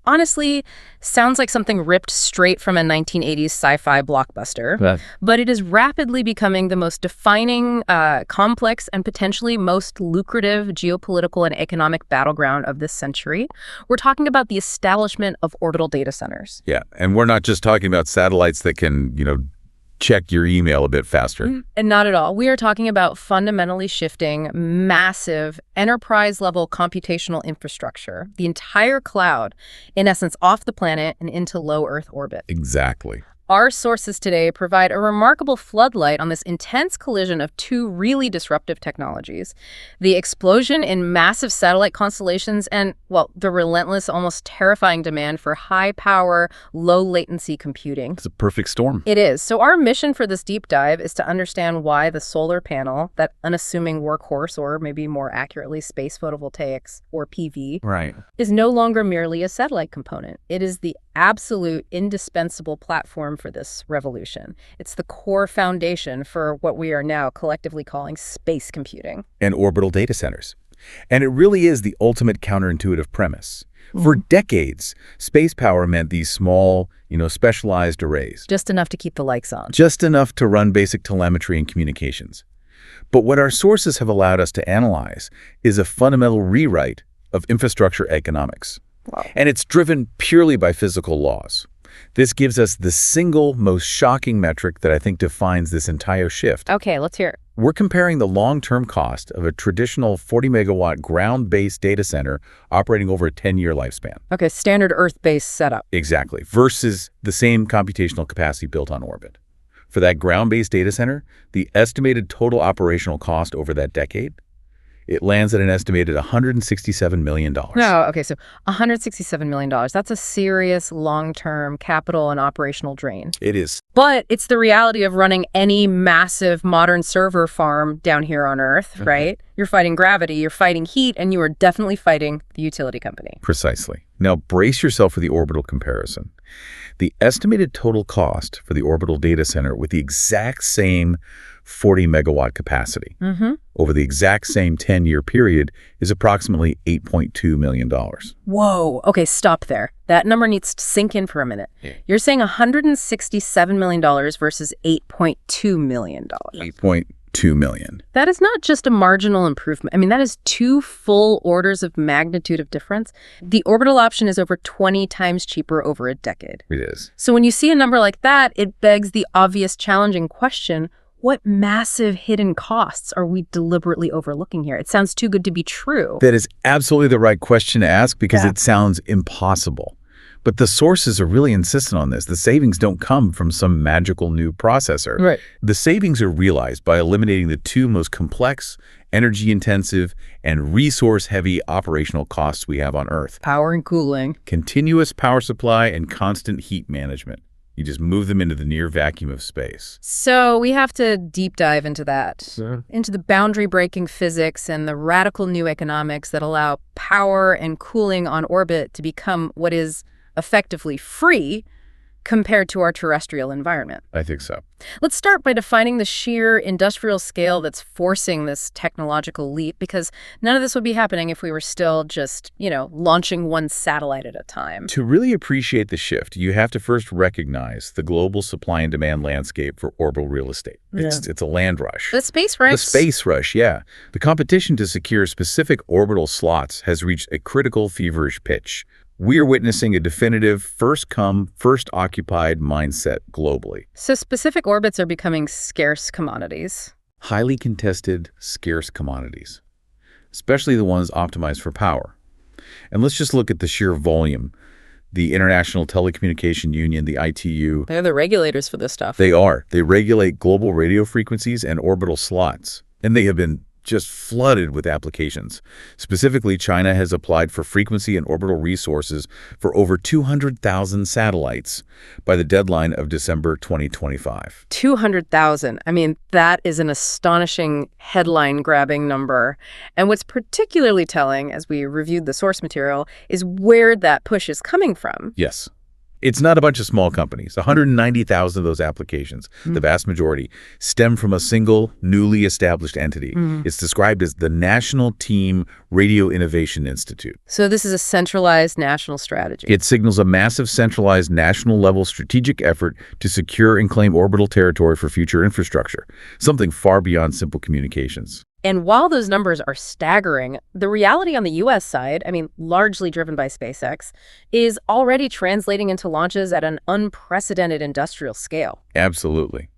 honestly sounds like something ripped straight from a 1980s sci-fi blockbuster. Right. But it is rapidly becoming the most defining, complex, and potentially most lucrative geopolitical and economic battleground of this century. We're talking about the establishment of orbital data centers. Yeah, and we're not just talking about satellites that can, check your email a bit faster. And not at all. We are talking about fundamentally shifting massive enterprise-level computational infrastructure, the entire cloud, in essence, off the planet and into low Earth orbit. Exactly. Our sources today provide a remarkable floodlight on this intense collision of two really disruptive technologies: the explosion in massive satellite constellations and, well, the relentless, almost terrifying demand for high-power, low-latency computing. It's a perfect storm. It is. So our mission for this deep dive is to understand why the solar panel, that unassuming workhorse, or maybe more accurately, space photovoltaics, or PV, Right. is no longer merely a satellite component. It is the absolute indispensable platform for this revolution. It's the core foundation for what we are now collectively calling space computing. And orbital data centers. And it really is the ultimate counterintuitive premise. For decades, space power meant these small, specialized arrays. Just enough to keep the lights on. Just enough to run basic telemetry and communications. But what our sources have allowed us to analyze is a fundamental rewrite of infrastructure economics. Wow. And it's driven purely by physical laws. This gives us the single most shocking metric that I think defines this entire shift. Okay, let's hear it. We're comparing the long-term cost of a traditional 40-megawatt ground-based data center operating over a 10-year lifespan. Okay, standard Earth-based setup. Exactly, versus the same computational capacity built on orbit. For that ground-based data center, the estimated total operational cost over that decade, it lands at an estimated $167 million. No, okay, so $167 million. That's a serious long-term capital and operational drain. It is. But it's the reality of running any massive modern server farm down here on Earth, right? You're fighting gravity, you're fighting heat, and you are definitely fighting the utility company. Precisely. Now brace yourself for the orbital comparison. The estimated total cost for the orbital data center with the exact same 40-megawatt capacity over the exact same 10-year period is approximately $8.2 million. Whoa. Okay, stop there. That number needs to sink in for a minute. Yeah. You're saying $167 million versus $8.2 million. $8.2 million. That is not just a marginal improvement. I mean, that is two full orders of magnitude of difference. The orbital option is over 20 times cheaper over a decade. It is. So when you see a number like that, it begs the obvious challenging question: what massive hidden costs are we deliberately overlooking here? It sounds too good to be true. That is absolutely the right question to ask because it sounds impossible. But the sources are really insistent on this. The savings don't come from some magical new processor. Right. The savings are realized by eliminating the two most complex, energy-intensive, and resource-heavy operational costs we have on Earth: Power and cooling. continuous power supply and constant heat management. You just move them into the near vacuum of space. So we have to deep dive into that, Sure. into the boundary-breaking physics and the radical new economics that allow power and cooling on orbit to become what is effectively free compared to our terrestrial environment. I think so. Let's start by defining the sheer industrial scale that's forcing this technological leap, because none of this would be happening if we were still just, launching one satellite at a time. To really appreciate the shift, you have to first recognize the global supply and demand landscape for orbital real estate. It's a land rush. The space race. The space rush, yeah. The competition to secure specific orbital slots has reached a critical feverish pitch. We are witnessing a definitive first-come, first-occupied mindset globally. So specific orbits are becoming scarce commodities. Highly contested, scarce commodities, especially the ones optimized for power. And let's just look at the sheer volume. The International Telecommunication Union, the ITU, They're the regulators for this stuff. they regulate global radio frequencies and orbital slots, and they have been just flooded with applications. Specifically, China has applied for frequency and orbital resources for over 200,000 satellites by the deadline of December 2025. 200,000. I mean, that is an astonishing headline-grabbing number. And what's particularly telling, as we reviewed the source material, is where that push is coming from. Yes. It's not a bunch of small companies. 190,000 of those applications, the vast majority, stem from a single, newly established entity. It's described as the National Team Radio Innovation Institute. So this is a centralized national strategy. It signals a massive centralized national-level strategic effort to secure and claim orbital territory for future infrastructure, something far beyond simple communications. And while those numbers are staggering, the reality on the U.S. side, largely driven by SpaceX, is already translating into launches at an unprecedented industrial scale. Absolutely.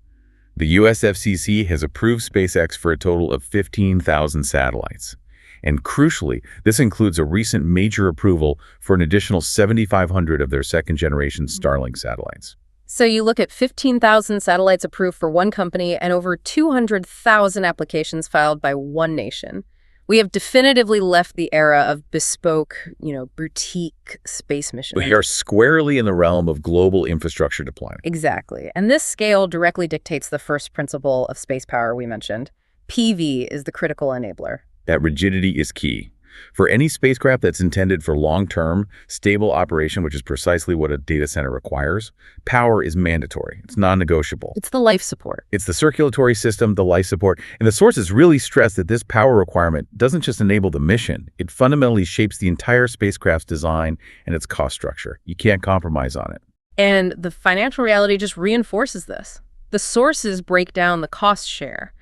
The US FCC has approved SpaceX for a total of 15,000 satellites. And crucially, this includes a recent major approval for an additional 7,500 of their second-generation Starlink satellites. So you look at 15,000 satellites approved for one company and over 200,000 applications filed by one nation. We have definitively left the era of bespoke, boutique space missions. We are squarely in the realm of global infrastructure deployment. Exactly. And this scale directly dictates the first principle of space power we mentioned. PV is the critical enabler. That rigidity is key. For any spacecraft that's intended for long-term, stable operation, which is precisely what a data center requires, power is mandatory. It's non-negotiable. It's the life support. It's the circulatory system, the life support, and the sources really stress that this power requirement doesn't just enable the mission, it fundamentally shapes the entire spacecraft's design and its cost structure. You can't compromise on it. And the financial reality just reinforces this. The sources break down the cost share.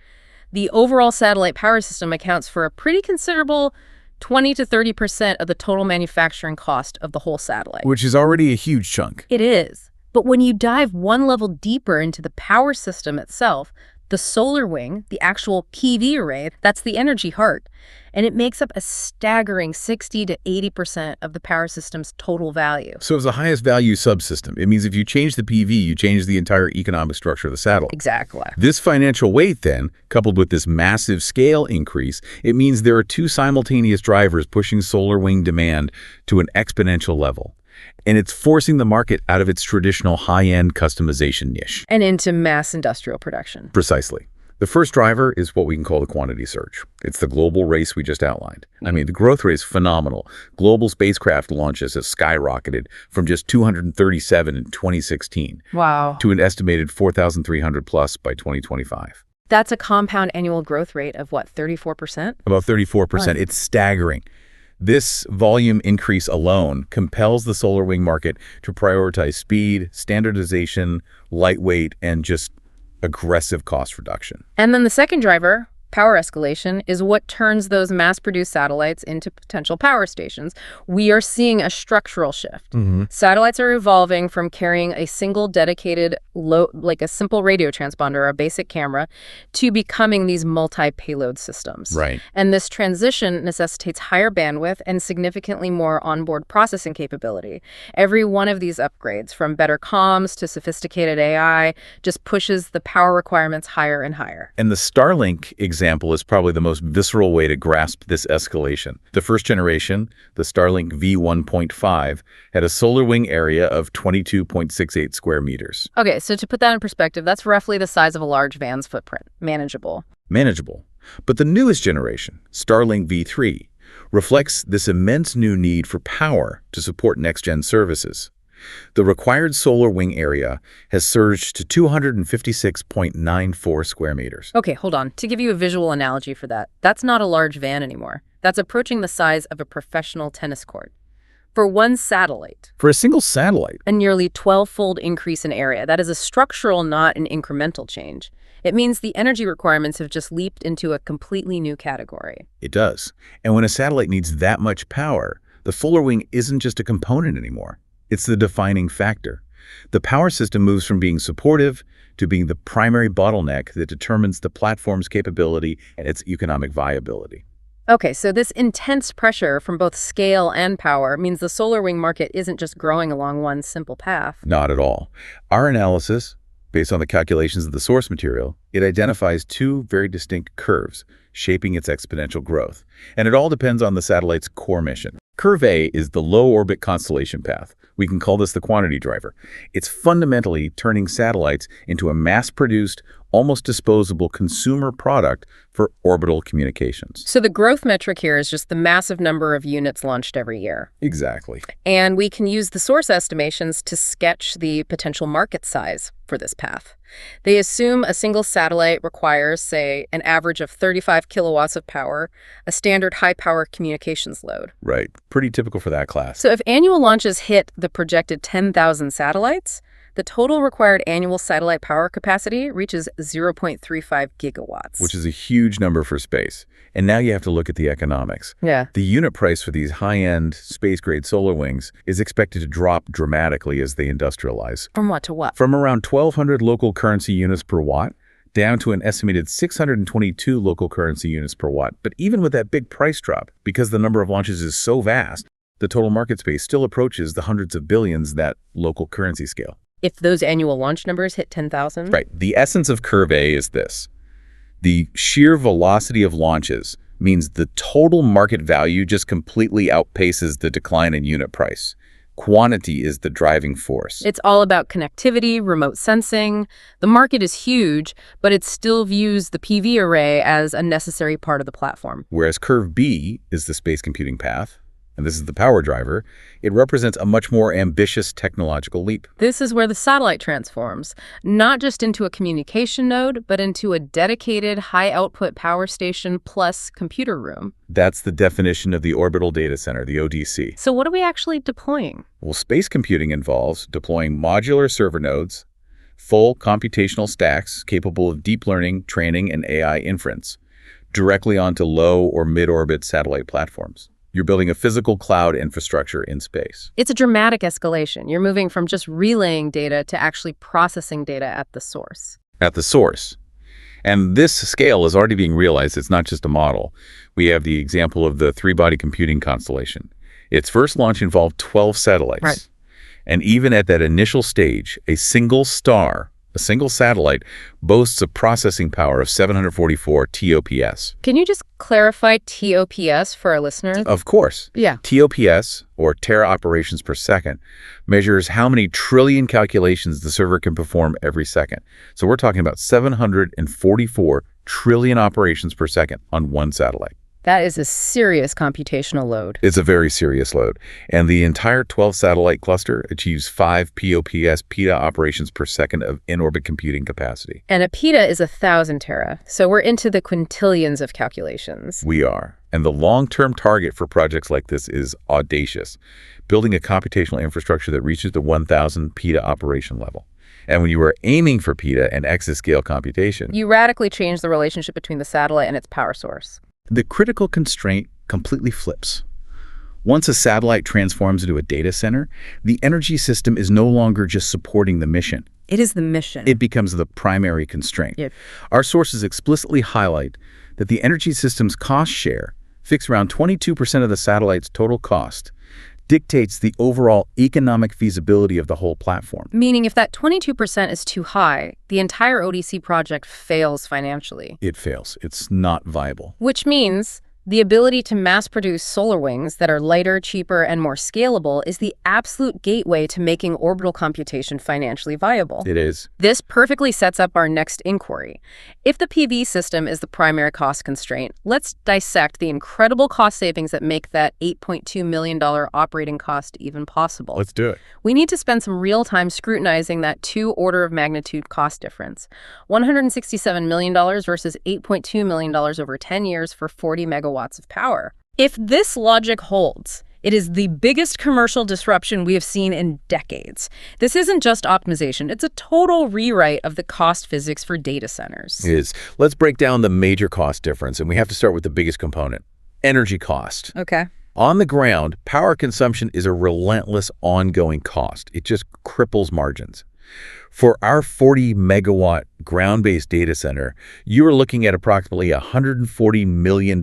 The overall satellite power system accounts for a pretty considerable 20 to 30% of the total manufacturing cost of the whole satellite. Which is already a huge chunk. It is. But when you dive one level deeper into the power system itself, the solar wing, the actual PV array, that's the energy heart. And it makes up a staggering 60 to 80% of the power system's total value. So it's the highest value subsystem. It means if you change the PV, you change the entire economic structure of the satellite. Exactly. This financial weight then, coupled with this massive scale increase, it means there are two simultaneous drivers pushing solar wing demand to an exponential level. And it's forcing the market out of its traditional high-end customization niche. And into mass industrial production. Precisely. The first driver is what we can call the quantity surge. It's the global race we just outlined. The growth rate is phenomenal. Global spacecraft launches have skyrocketed from just 237 in 2016 to an estimated 4,300 plus by 2025. That's a compound annual growth rate of what, 34%? About 34%. It's staggering. This volume increase alone compels the solar wing market to prioritize speed, standardization, lightweight, and just aggressive cost reduction. And then the second driver, power escalation, is what turns those mass-produced satellites into potential power stations. We are seeing a structural shift. Satellites are evolving from carrying a single dedicated, like a simple radio transponder or a basic camera, to becoming these multi-payload systems. Right. And this transition necessitates higher bandwidth and significantly more onboard processing capability. Every one of these upgrades, from better comms to sophisticated AI, just pushes the power requirements higher and higher. And the Starlink example is probably the most visceral way to grasp this escalation. The first generation, the Starlink V1.5, had a solar wing area of 22.68 square meters. Okay, so to put that in perspective, that's roughly the size of a large van's footprint. Manageable. Manageable. But the newest generation, Starlink V3, reflects this immense new need for power to support next-gen services. The required solar wing area has surged to 256.94 square meters. Okay, hold on. To give you a visual analogy for that, that's not a large van anymore. That's approaching the size of a professional tennis court. For one satellite. For a single satellite. A nearly 12-fold increase in area. That is a structural, not an incremental change. It means the energy requirements have just leaped into a completely new category. It does. And when a satellite needs that much power, the solar wing isn't just a component anymore. It's the defining factor. The power system moves from being supportive to being the primary bottleneck that determines the platform's capability and its economic viability. Okay, so this intense pressure from both scale and power means the solar wing market isn't just growing along one simple path. Not at all. Our analysis, based on the calculations of the source material, it identifies two very distinct curves shaping its exponential growth. And it all depends on the satellite's core mission. Curve A is the low-orbit constellation path. We can call this the quantity driver. It's fundamentally turning satellites into a mass-produced, almost disposable consumer product for orbital communications. So the growth metric here is just the massive number of units launched every year. Exactly. And we can use the source estimations to sketch the potential market size for this path. They assume a single satellite requires, say, an average of 35 kilowatts of power, a standard high-power communications load. Right. Pretty typical for that class. So if annual launches hit the projected 10,000 satellites, the total required annual satellite power capacity reaches 0.35 gigawatts. Which is a huge number for space. And now you have to look at the economics. Yeah. The unit price for these high-end space-grade solar wings is expected to drop dramatically as they industrialize. From what to what? From around 1,200 local currency units per watt down to an estimated 622 local currency units per watt. But even with that big price drop, because the number of launches is so vast, the total market space still approaches the hundreds of billions that local currency scale. If those annual launch numbers hit 10,000? Right. The essence of Curve A is this. The sheer velocity of launches means the total market value just completely outpaces the decline in unit price. Quantity is the driving force. It's all about connectivity, remote sensing. The market is huge, but it still views the PV array as a necessary part of the platform. Whereas Curve B is the space computing path, and this is the power driver, it represents a much more ambitious technological leap. This is where the satellite transforms, not just into a communication node, but into a dedicated high-output power station plus computer room. That's the definition of the Orbital Data Center, the ODC. So what are we actually deploying? Well, space computing involves deploying modular server nodes, full computational stacks capable of deep learning, training, and AI inference, directly onto low or mid-orbit satellite platforms. You're building a physical cloud infrastructure in space. It's a dramatic escalation. You're moving from just relaying data to actually processing data at the source. At the source. And this scale is already being realized. It's not just a model. We have the example of the three-body computing constellation. Its first launch involved 12 satellites. Right. And even at that initial stage, a single satellite, boasts a processing power of 744 TOPS. Can you just clarify TOPS for our listeners? Of course. Yeah. TOPS, or tera operations per second, measures how many trillion calculations the server can perform every second. So we're talking about 744 trillion operations per second on one satellite. That is a serious computational load. It's a very serious load. And the entire 12-satellite cluster achieves 5 POPS PETA operations per second of in-orbit computing capacity. And a PETA is 1,000 tera, so we're into the quintillions of calculations. We are. And the long-term target for projects like this is audacious, building a computational infrastructure that reaches the 1,000 PETA operation level. And when you are aiming for PETA and exascale computation, you radically change the relationship between the satellite and its power source. the critical constraint completely flips. Once a satellite transforms into a data center, the energy system is no longer just supporting the mission. It is the mission. It becomes the primary constraint. Yep. Our sources explicitly highlight that the energy system's cost share, fixed around 22% of the satellite's total cost, dictates the overall economic feasibility of the whole platform. Meaning if that 22% is too high, the entire ODC project fails financially. It fails. It's not viable. Which means the ability to mass-produce solar wings that are lighter, cheaper, and more scalable is the absolute gateway to making orbital computation financially viable. It is. This perfectly sets up our next inquiry. If the PV system is the primary cost constraint, let's dissect the incredible cost savings that make that $8.2 million operating cost even possible. Let's do it. We need to spend some real time scrutinizing that order of magnitude cost difference. $167 million versus $8.2 million over 10 years for 40 megawatts of power. If this logic holds, it is the biggest commercial disruption we have seen in decades. This isn't just optimization, it's a total rewrite of the cost physics for data centers. It is. Let's break down the major cost difference, and we have to start with the biggest component, energy cost. Okay. On the ground, power consumption is a relentless, ongoing cost. It just cripples margins. For our 40-megawatt ground-based data center, you are looking at approximately $140 million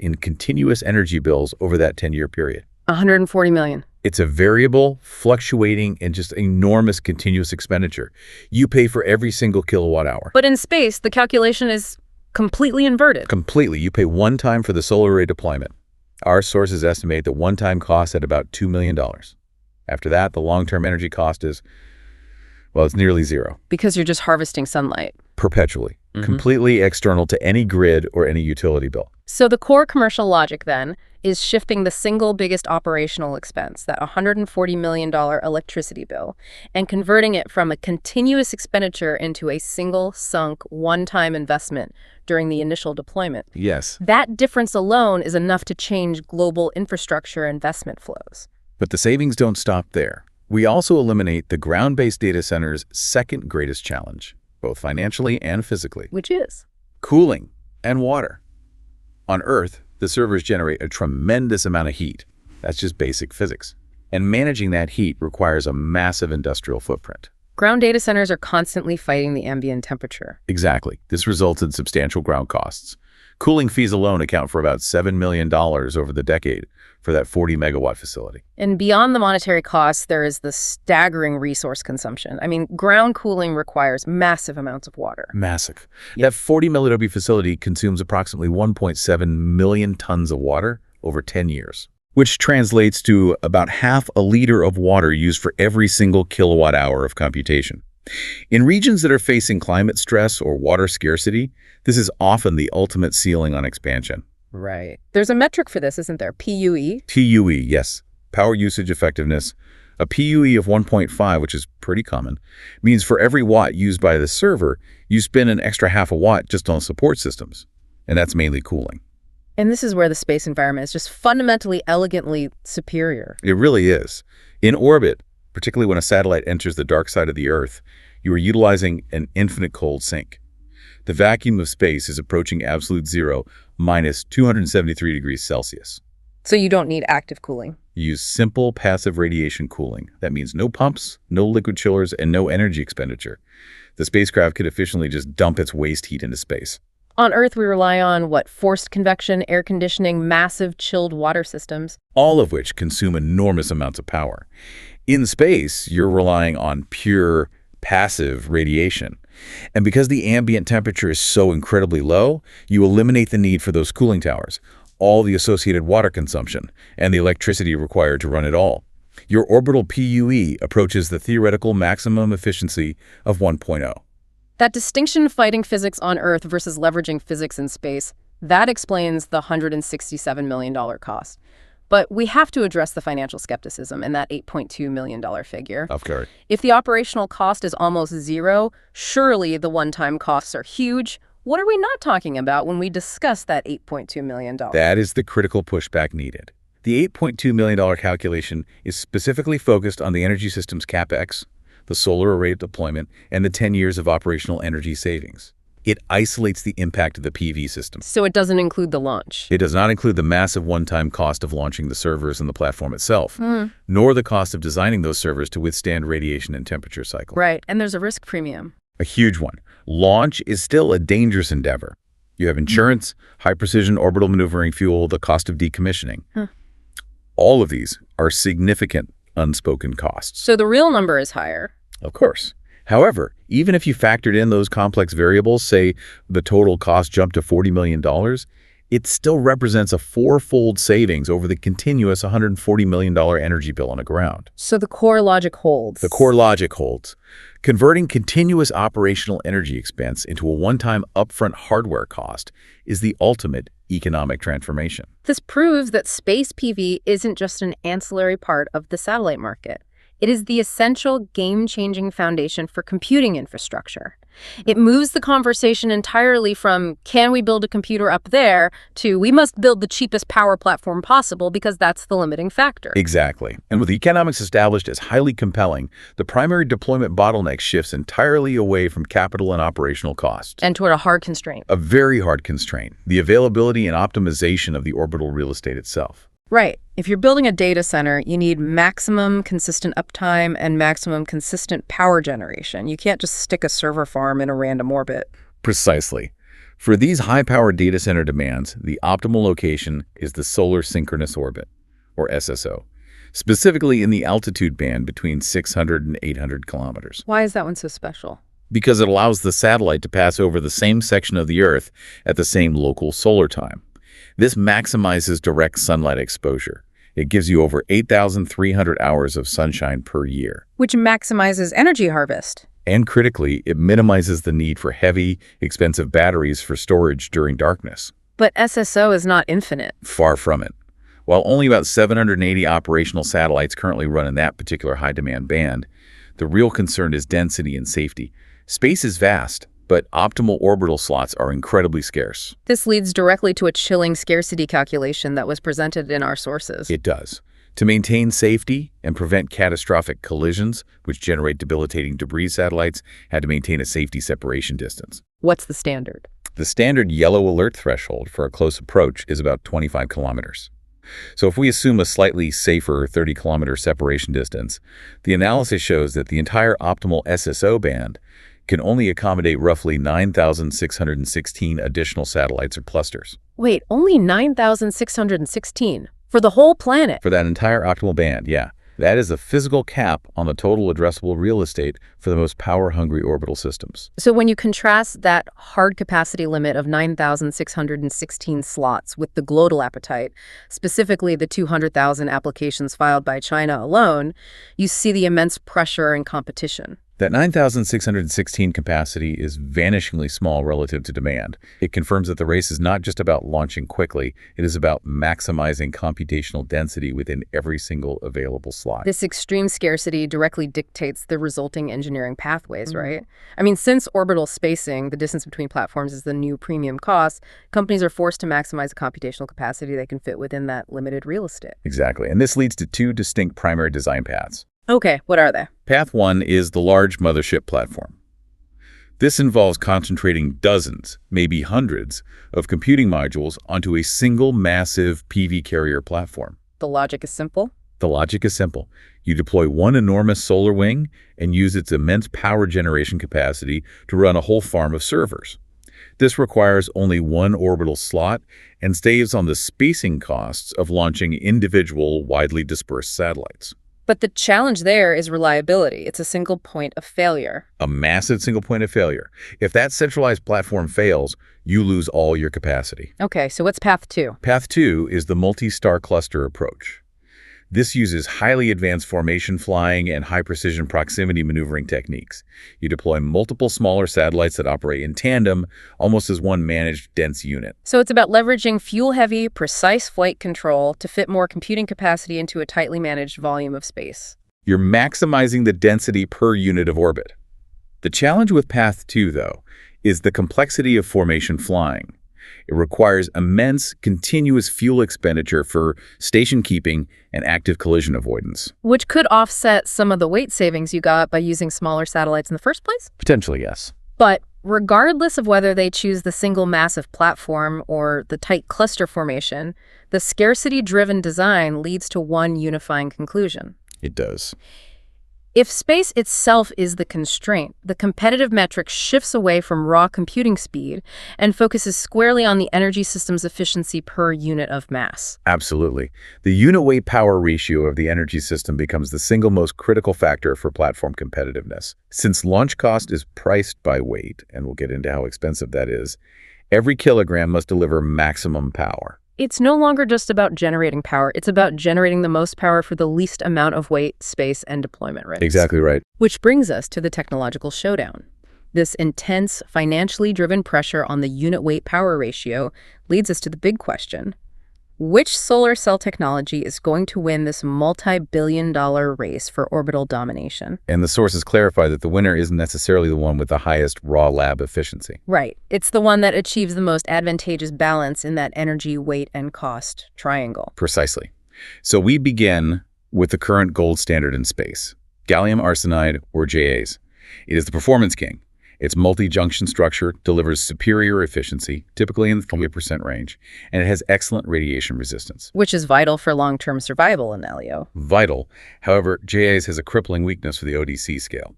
in continuous energy bills over that 10-year period. $140 million. It's a variable, fluctuating, and just enormous continuous expenditure. You pay for every single kilowatt hour. But in space, the calculation is completely inverted. Completely. You pay one time for the solar array deployment. Our sources estimate the one-time cost at about $2 million. After that, the long-term energy cost is, well, it's nearly zero. Because you're just harvesting sunlight. Perpetually. Completely external to any grid or any utility bill. So the core commercial logic, then, is shifting the single biggest operational expense, that $140 million electricity bill, and converting it from a continuous expenditure into a single, sunk, one-time investment during the initial deployment. Yes. That difference alone is enough to change global infrastructure investment flows. But the savings don't stop there. We also eliminate the ground-based data center's second greatest challenge, both financially and physically. Which is? Cooling and water. On Earth, the servers generate a tremendous amount of heat. That's just basic physics. And managing that heat requires a massive industrial footprint. Ground data centers are constantly fighting the ambient temperature. Exactly. This results in substantial ground costs. Cooling fees alone account for about $7 million over the decade for that 40-megawatt facility. And beyond the monetary costs, there is the staggering resource consumption. I mean, ground cooling requires massive amounts of water. Massive. That 40-milliW facility consumes approximately 1.7 million tons of water over 10 years, which translates to about half a liter of water used for every single kilowatt hour of computation. In regions that are facing climate stress or water scarcity, this is often the ultimate ceiling on expansion. Right. There's a metric for this, isn't there? PUE? PUE, yes. Power usage effectiveness. A PUE of 1.5, which is pretty common, means for every watt used by the server, you spend an extra half a watt just on support systems. And that's mainly cooling. And this is where the space environment is just fundamentally, elegantly superior. It really is. In orbit, particularly when a satellite enters the dark side of the Earth, you are utilizing an infinite cold sink. The vacuum of space is approaching absolute zero, minus 273 degrees Celsius. So you don't need active cooling. You use simple passive radiation cooling. That means no pumps, no liquid chillers, and no energy expenditure. The spacecraft could efficiently just dump its waste heat into space. On Earth, we rely on, forced convection, air conditioning, massive chilled water systems. All of which consume enormous amounts of power. In space, you're relying on pure passive radiation. And because the ambient temperature is so incredibly low, you eliminate the need for those cooling towers, all the associated water consumption, and the electricity required to run it all. Your orbital PUE approaches the theoretical maximum efficiency of 1.0. That distinction fighting physics on Earth versus leveraging physics in space, that explains the $167 million cost. But we have to address the financial skepticism in that $8.2 million figure. Of course. If the operational cost is almost zero, surely the one-time costs are huge. What are we not talking about when we discuss that $8.2 million? That is the critical pushback needed. The $8.2 million calculation is specifically focused on the energy system's CapEx, the solar array deployment, and the 10 years of operational energy savings. It isolates the impact of the PV system. So it doesn't include the launch? It does not include the massive one-time cost of launching the servers and the platform itself, nor the cost of designing those servers to withstand radiation and temperature cycles. Right, and there's a risk premium. A huge one. Launch is still a dangerous endeavor. You have insurance, high-precision orbital maneuvering fuel, the cost of decommissioning. All of these are significant unspoken costs. So the real number is higher. Of course. However, even if you factored in those complex variables, say the total cost jumped to $40 million, it still represents a four-fold savings over the continuous $140 million energy bill on the ground. So the core logic holds. The core logic holds. Converting continuous operational energy expense into a one-time upfront hardware cost is the ultimate economic transformation. This proves that space PV isn't just an ancillary part of the satellite market. It is the essential game-changing foundation for computing infrastructure. It moves the conversation entirely from, can we build a computer up there, to we must build the cheapest power platform possible because that's the limiting factor. Exactly. And with economics established as highly compelling, the primary deployment bottleneck shifts entirely away from capital and operational costs. And toward a hard constraint. A very hard constraint, the availability and optimization of the orbital real estate itself. Right. If you're building a data center, you need maximum consistent uptime and maximum consistent power generation. You can't just stick a server farm in a random orbit. Precisely. For these high-powered data center demands, the optimal location is the Solar Synchronous Orbit, or SSO, specifically in the altitude band between 600 and 800 kilometers. Why is that one so special? Because it allows the satellite to pass over the same section of the Earth at the same local solar time. This maximizes direct sunlight exposure. It gives you over 8,300 hours of sunshine per year. Which maximizes energy harvest. And critically, it minimizes the need for heavy, expensive batteries for storage during darkness. But SSO is not infinite. Far from it. While only about 780 operational satellites currently run in that particular high-demand band, the real concern is density and safety. Space is vast, but optimal orbital slots are incredibly scarce. This leads directly to a chilling scarcity calculation that was presented in our sources. It does. To maintain safety and prevent catastrophic collisions, which generate debilitating debris, satellites had to maintain a safety separation distance. What's the standard? The standard yellow alert threshold for a close approach is about 25 kilometers. So if we assume a slightly safer 30-kilometer separation distance, the analysis shows that the entire optimal SSO band can only accommodate roughly 9,616 additional satellites or clusters. Wait, only 9,616 for the whole planet? For that entire optimal band, yeah. That is a physical cap on the total addressable real estate for the most power-hungry orbital systems. So when you contrast that hard capacity limit of 9,616 slots with the global appetite, specifically the 200,000 applications filed by China alone, you see the immense pressure and competition. That 9,616 capacity is vanishingly small relative to demand. It confirms that the race is not just about launching quickly, it is about maximizing computational density within every single available slot. This extreme scarcity directly dictates the resulting engineering pathways, right? I mean, since orbital spacing, the distance between platforms, is the new premium cost, companies are forced to maximize the computational capacity they can fit within that limited real estate. Exactly, and this leads to two distinct primary design paths. Okay, what are they? Path 1 is the large mothership platform. This involves concentrating dozens, maybe hundreds, of computing modules onto a single massive PV carrier platform. The logic is simple. The logic is simple. You deploy one enormous solar wing and use its immense power generation capacity to run a whole farm of servers. This requires only one orbital slot and saves on the spacing costs of launching individual, widely dispersed satellites. But the challenge there is reliability. It's a single point of failure. A massive single point of failure. If that centralized platform fails, you lose all your capacity. Okay, so what's path 2? Path 2 is the multi-star cluster approach. This uses highly advanced formation flying and high-precision proximity maneuvering techniques. You deploy multiple smaller satellites that operate in tandem, almost as one managed dense unit. So it's about leveraging fuel-heavy, precise flight control to fit more computing capacity into a tightly managed volume of space. You're maximizing the density per unit of orbit. The challenge with Path 2, though, is the complexity of formation flying. It requires immense, continuous fuel expenditure for station keeping and active collision avoidance. Which could offset some of the weight savings you got by using smaller satellites in the first place? Potentially, yes. But regardless of whether they choose the single massive platform or the tight cluster formation, the scarcity-driven design leads to one unifying conclusion. It does. If space itself is the constraint, the competitive metric shifts away from raw computing speed and focuses squarely on the energy system's efficiency per unit of mass. Absolutely. The unit weight power ratio of the energy system becomes the single most critical factor for platform competitiveness. Since launch cost is priced by weight, and we'll get into how expensive that is, every kilogram must deliver maximum power. It's no longer just about generating power. It's about generating the most power for the least amount of weight, space, and deployment risks. Exactly right. Which brings us to the technological showdown. This intense, financially driven pressure on the unit weight power ratio leads us to the big question. Which solar cell technology is going to win this multi-billion-dollar race for orbital domination? And the sources clarify that the winner isn't necessarily the one with the highest raw lab efficiency. Right. It's the one that achieves the most advantageous balance in that energy, weight, and cost triangle. Precisely. So we begin with the current gold standard in space, gallium arsenide, or GAs. It is the performance king. Its multi-junction structure delivers superior efficiency, typically in the 30% range, and it has excellent radiation resistance. Which is vital for long-term survival in LEO. Vital. However, GAs has a crippling weakness for the ODC scale,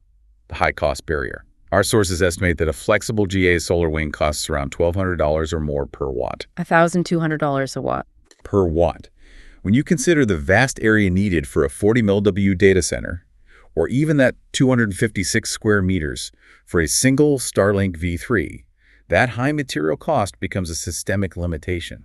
the high-cost barrier. Our sources estimate that a flexible GA solar wing costs around $1,200 or more per watt. $1,200 a watt. Per watt. When you consider the vast area needed for a 40 MW data center, or even that 256 square meters for a single Starlink V3, that high material cost becomes a systemic limitation.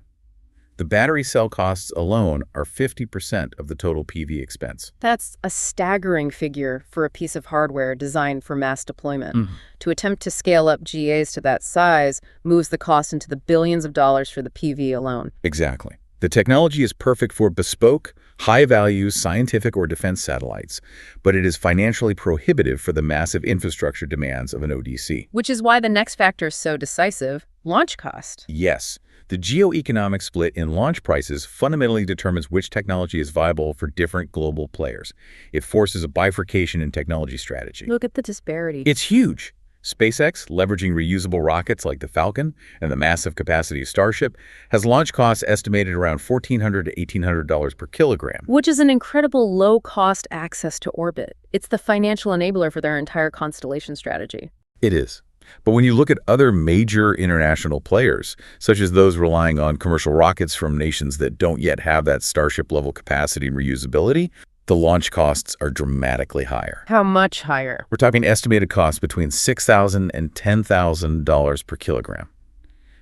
The battery cell costs alone are 50% of the total PV expense. That's a staggering figure for a piece of hardware designed for mass deployment. To attempt to scale up GAs to that size moves the cost into the billions of dollars for the PV alone. Exactly. The technology is perfect for bespoke, high-value scientific or defense satellites, but it is financially prohibitive for the massive infrastructure demands of an ODC. Which is why the next factor is so decisive: launch cost. Yes, the geo-economic split in launch prices fundamentally determines which technology is viable for different global players. It forces a bifurcation in technology strategy. Look at the disparity. It's huge. SpaceX, leveraging reusable rockets like the Falcon and the massive capacity Starship, has launch costs estimated around $1,400 to $1,800 per kilogram. Which is an incredible low-cost access to orbit. It's the financial enabler for their entire constellation strategy. It is. But when you look at other major international players, such as those relying on commercial rockets from nations that don't yet have that Starship-level capacity and reusability, the launch costs are dramatically higher. How much higher? We're talking estimated costs between $6,000 and $10,000 per kilogram.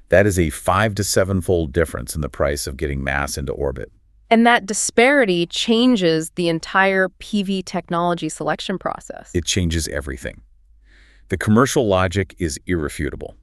That is a 5- to 7-fold difference in the price of getting mass into orbit. And that disparity changes the entire PV technology selection process. It changes everything. The commercial logic is irrefutable.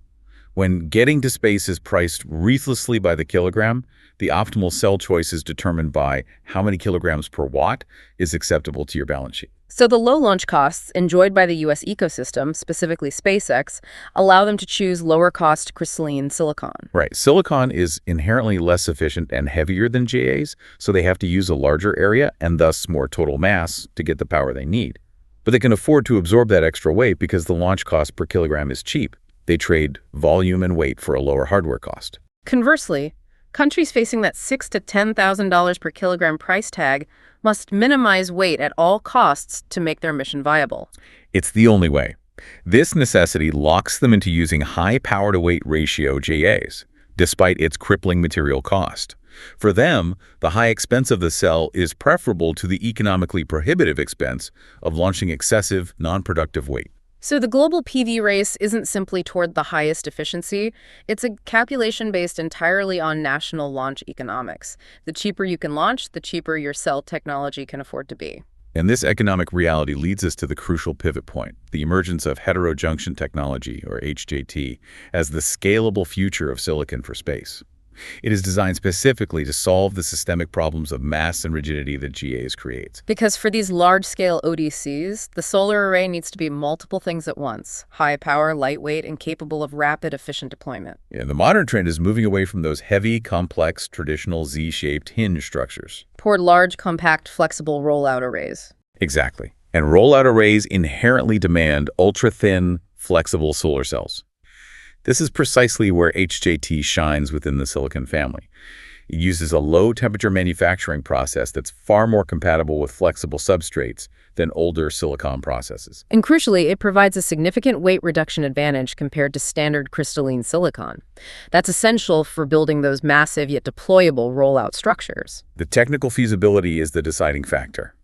When getting to space is priced ruthlessly by the kilogram, the optimal cell choice is determined by how many kilograms per watt is acceptable to your balance sheet. So the low launch costs enjoyed by the U.S. ecosystem, specifically SpaceX, allow them to choose lower-cost crystalline silicon. Right. Silicon is inherently less efficient and heavier than GAs, so they have to use a larger area and thus more total mass to get the power they need. But they can afford to absorb that extra weight because the launch cost per kilogram is cheap. They trade volume and weight for a lower hardware cost. Conversely, countries facing that $6,000 to $10,000 per kilogram price tag must minimize weight at all costs to make their mission viable. It's the only way. This necessity locks them into using high power-to-weight ratio GAs, despite its crippling material cost. For them, the high expense of the cell is preferable to the economically prohibitive expense of launching excessive, non-productive weight. So the global PV race isn't simply toward the highest efficiency. It's a calculation based entirely on national launch economics. The cheaper you can launch, the cheaper your cell technology can afford to be. And this economic reality leads us to the crucial pivot point, the emergence of heterojunction technology, or HJT, as the scalable future of silicon for space. It is designed specifically to solve the systemic problems of mass and rigidity that GAs creates. Because for these large-scale ODCs, the solar array needs to be multiple things at once: high power, lightweight, and capable of rapid, efficient deployment. Yeah, the modern trend is moving away from those heavy, complex, traditional Z-shaped hinge structures toward large, compact, flexible rollout arrays. Exactly. And rollout arrays inherently demand ultra-thin, flexible solar cells. This is precisely where HJT shines within the silicon family. It uses a low-temperature manufacturing process that's far more compatible with flexible substrates than older silicon processes. And crucially, it provides a significant weight reduction advantage compared to standard crystalline silicon. That's essential for building those massive yet deployable rollout structures. The technical feasibility is the deciding factor.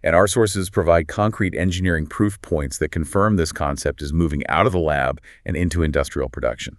And our sources provide concrete engineering proof points that confirm this concept is moving out of the lab and into industrial production.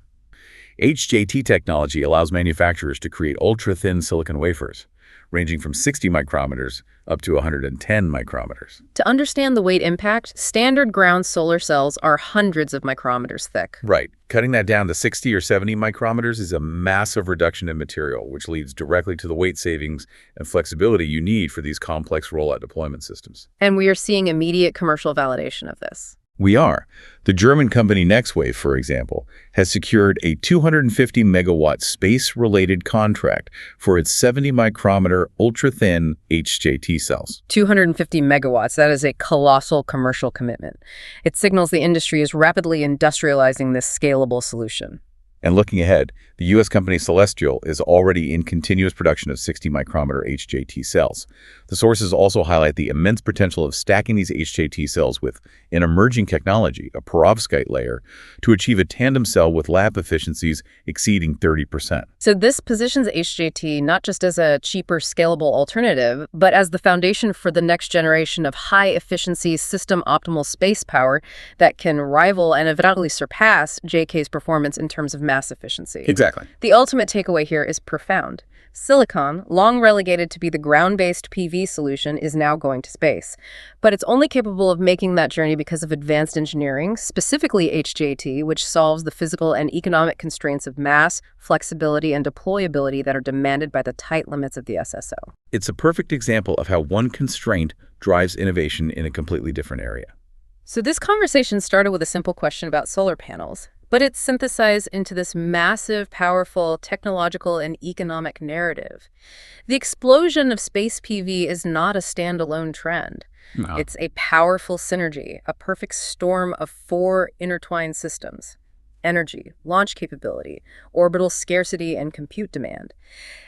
HJT technology allows manufacturers to create ultra-thin silicon wafers, ranging from 60 micrometers up to 110 micrometers. To understand the weight impact, standard ground solar cells are hundreds of micrometers thick. Right. Cutting that down to 60 or 70 micrometers is a massive reduction in material, which leads directly to the weight savings and flexibility you need for these complex rollout deployment systems. And we are seeing immediate commercial validation of this. We are. The German company NextWave, for example, has secured a 250 megawatt space-related contract for its 70-micrometer ultra-thin HJT cells. 250 megawatts, that is a colossal commercial commitment. It signals the industry is rapidly industrializing this scalable solution. And looking ahead, the U.S. company Celestial is already in continuous production of 60-micrometer HJT cells. The sources also highlight the immense potential of stacking these HJT cells with an emerging technology, a perovskite layer, to achieve a tandem cell with lab efficiencies exceeding 30%. So this positions HJT not just as a cheaper, scalable alternative, but as the foundation for the next generation of high-efficiency, system-optimal space power that can rival and eventually surpass JK's performance in terms of mass efficiency. Exactly. The ultimate takeaway here is profound. Silicon, long relegated to be the ground-based PV solution, is now going to space. But it's only capable of making that journey because of advanced engineering, specifically HJT, which solves the physical and economic constraints of mass, flexibility, and deployability that are demanded by the tight limits of the SSO. It's a perfect example of how one constraint drives innovation in a completely different area. So this conversation started with a simple question about solar panels, but it's synthesized into this massive, powerful technological and economic narrative. The explosion of space PV is not a standalone trend. No. It's a powerful synergy, a perfect storm of four intertwined systems: energy, launch capability, orbital scarcity, and compute demand.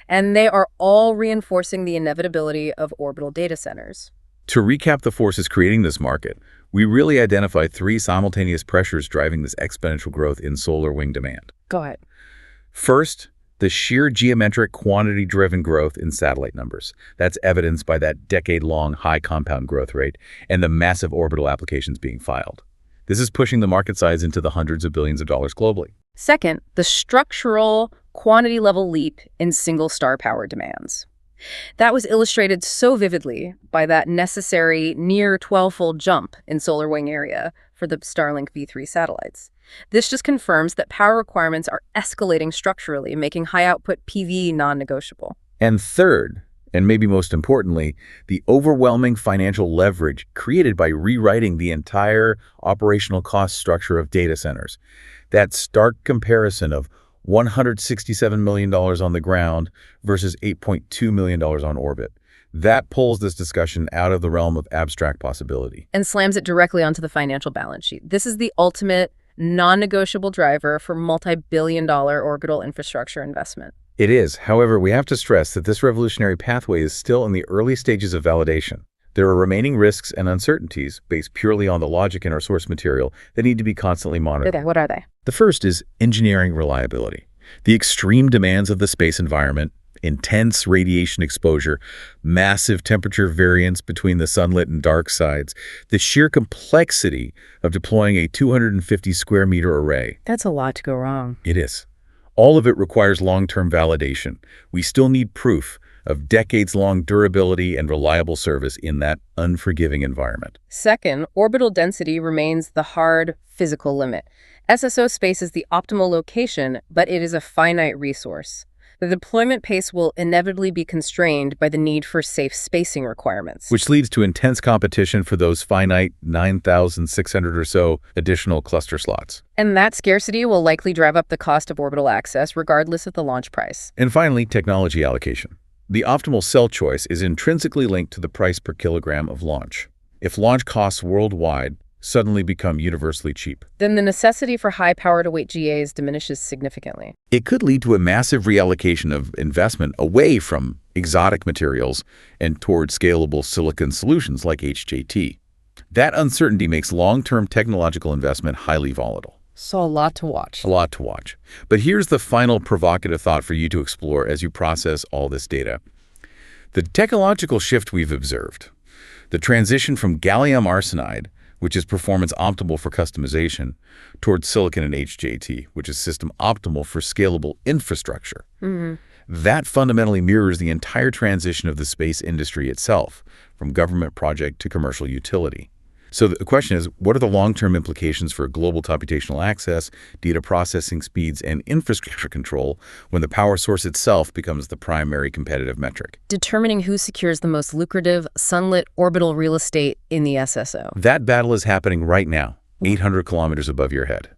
And they are all reinforcing the inevitability of orbital data centers. To recap the forces creating this market, we really identified three simultaneous pressures driving this exponential growth in solar wing demand. Go ahead. First, the sheer geometric quantity-driven growth in satellite numbers. That's evidenced by that decade-long high compound growth rate and the massive orbital applications being filed. This is pushing the market size into the hundreds of billions of dollars globally. Second, the structural quantity-level leap in single-star power demands. That was illustrated so vividly by that necessary near 12-fold jump in solar wing area for the Starlink V3 satellites. This just confirms that power requirements are escalating structurally, making high-output PV non-negotiable. And third, and maybe most importantly, the overwhelming financial leverage created by rewriting the entire operational cost structure of data centers. That stark comparison of $167 million on the ground versus $8.2 million on orbit. That pulls this discussion out of the realm of abstract possibility. And slams it directly onto the financial balance sheet. This is the ultimate non-negotiable driver for multi-billion-dollar orbital infrastructure investment. It is. However, we have to stress that this revolutionary pathway is still in the early stages of validation. There are remaining risks and uncertainties based purely on the logic in our source material that need to be constantly monitored. Okay, what are they? The first is engineering reliability. The extreme demands of the space environment, intense radiation exposure, massive temperature variance between the sunlit and dark sides, the sheer complexity of deploying a 250 square meter array. That's a lot to go wrong. It is. All of it requires long-term validation. We still need proof of decades-long durability and reliable service in that unforgiving environment. Second, orbital density remains the hard physical limit. SSO space is the optimal location, but it is a finite resource. The deployment pace will inevitably be constrained by the need for safe spacing requirements. Which leads to intense competition for those finite 9,600 or so additional cluster slots. And that scarcity will likely drive up the cost of orbital access, regardless of the launch price. And finally, technology allocation. The optimal cell choice is intrinsically linked to the price per kilogram of launch. If launch costs worldwide suddenly become universally cheap, then the necessity for high-power-to-weight GAs diminishes significantly. it could lead to a massive reallocation of investment away from exotic materials and toward scalable silicon solutions like HJT. That uncertainty makes long-term technological investment highly volatile. So a lot to watch. A lot to watch. But here's the final provocative thought for you to explore as you process all this data. The technological shift we've observed, the transition from gallium arsenide, which is performance optimal for customization, towards silicon and HJT, which is system optimal for scalable infrastructure. That fundamentally mirrors the entire transition of the space industry itself, from government project to commercial utility. So the question is, what are the long-term implications for global computational access, data processing speeds, and infrastructure control when the power source itself becomes the primary competitive metric? Determining who secures the most lucrative, sunlit orbital real estate in the SSO. That battle is happening right now, 800 kilometers above your head.